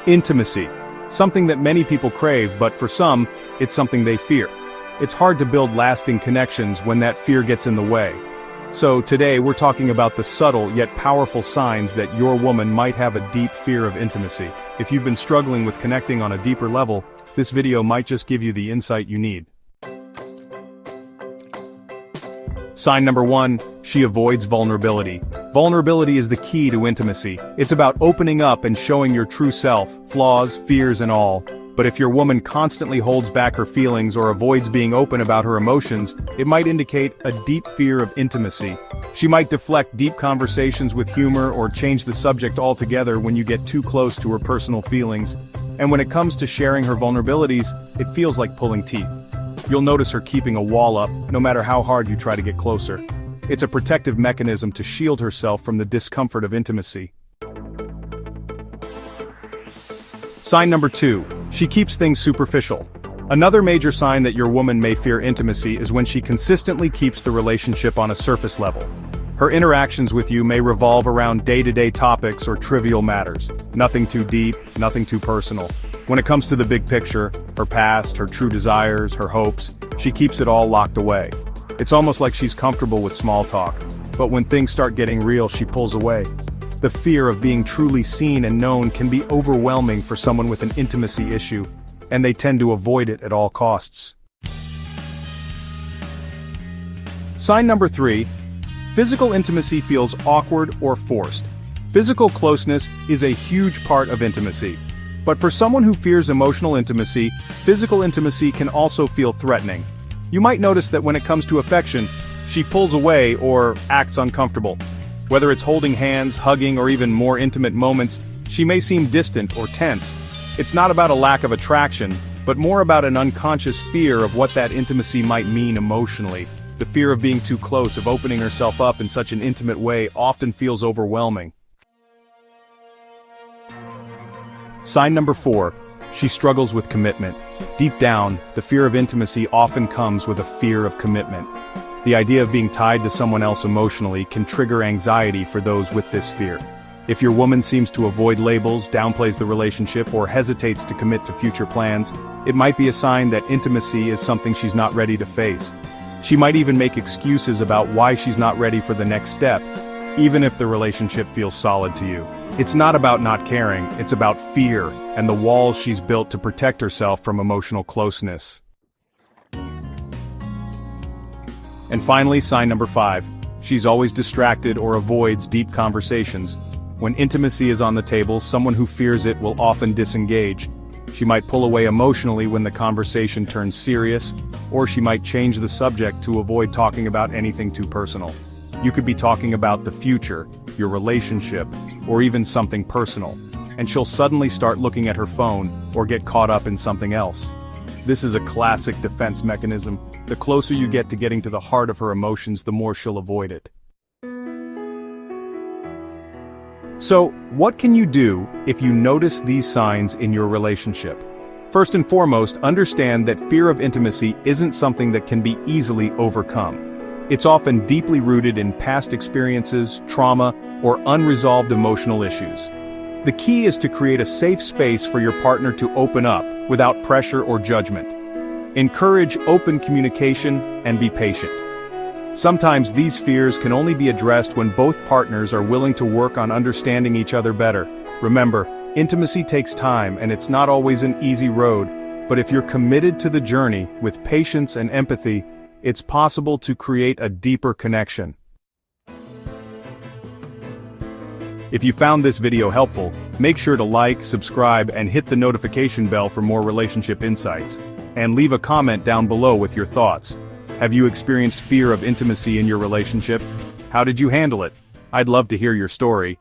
Intimacy. Something that many people crave, but for some, it's something they fear. It's hard to build lasting connections when that fear gets in the way. So today we're talking about the subtle yet powerful signs that your woman might have a deep fear of intimacy. If you've been struggling with connecting on a deeper level, this video might just give you the insight you need. Sign number 1, she avoids vulnerability. Vulnerability is the key to intimacy. It's about opening up and showing your true self, flaws, fears and all. But if your woman constantly holds back her feelings or avoids being open about her emotions, it might indicate a deep fear of intimacy. She might deflect deep conversations with humor or change the subject altogether when you get too close to her personal feelings. And when it comes to sharing her vulnerabilities, it feels like pulling teeth. You'll notice her keeping a wall up, no matter how hard you try to get closer. It's a protective mechanism to shield herself from the discomfort of intimacy. Sign number 2, she keeps things superficial. Another major sign that your woman may fear intimacy is when she consistently keeps the relationship on a surface level. Her interactions with you may revolve around day-to-day topics or trivial matters. Nothing too deep, nothing too personal. When it comes to the big picture, her past, her true desires, her hopes, she keeps it all locked away. It's almost like she's comfortable with small talk, but when things start getting real, she pulls away. The fear of being truly seen and known can be overwhelming for someone with an intimacy issue, and they tend to avoid it at all costs. Sign number 3, physical intimacy feels awkward or forced. Physical closeness is a huge part of intimacy. But for someone who fears emotional intimacy, physical intimacy can also feel threatening. You might notice that when it comes to affection, she pulls away or acts uncomfortable. Whether it's holding hands, hugging, or even more intimate moments, she may seem distant or tense. It's not about a lack of attraction, but more about an unconscious fear of what that intimacy might mean emotionally. The fear of being too close, of opening herself up in such an intimate way, often feels overwhelming. Sign number 4, she struggles with commitment. Deep down, the fear of intimacy often comes with a fear of commitment. The idea of being tied to someone else emotionally can trigger anxiety for those with this fear. If your woman seems to avoid labels, downplays the relationship, or hesitates to commit to future plans, it might be a sign that intimacy is something she's not ready to face. She might even make excuses about why she's not ready for the next step, even if the relationship feels solid to you. It's not about not caring, it's about fear, and the walls she's built to protect herself from emotional closeness. And finally, sign number 5, she's always distracted or avoids deep conversations. When intimacy is on the table, someone who fears it will often disengage. She might pull away emotionally when the conversation turns serious, or she might change the subject to avoid talking about anything too personal. You could be talking about the future, your relationship, or even something personal, and she'll suddenly start looking at her phone or get caught up in something else. This is a classic defense mechanism. The closer you get to getting to the heart of her emotions, the more she'll avoid it. So, what can you do if you notice these signs in your relationship? First and foremost, understand that fear of intimacy isn't something that can be easily overcome. It's often deeply rooted in past experiences, trauma, or unresolved emotional issues. The key is to create a safe space for your partner to open up, without pressure or judgment. Encourage open communication and be patient. Sometimes these fears can only be addressed when both partners are willing to work on understanding each other better. Remember, intimacy takes time and it's not always an easy road, but if you're committed to the journey with patience and empathy, it's possible to create a deeper connection. If you found this video helpful, make sure to like, subscribe, and hit the notification bell for more relationship insights. And leave a comment down below with your thoughts. Have you experienced fear of intimacy in your relationship? How did you handle it? I'd love to hear your story.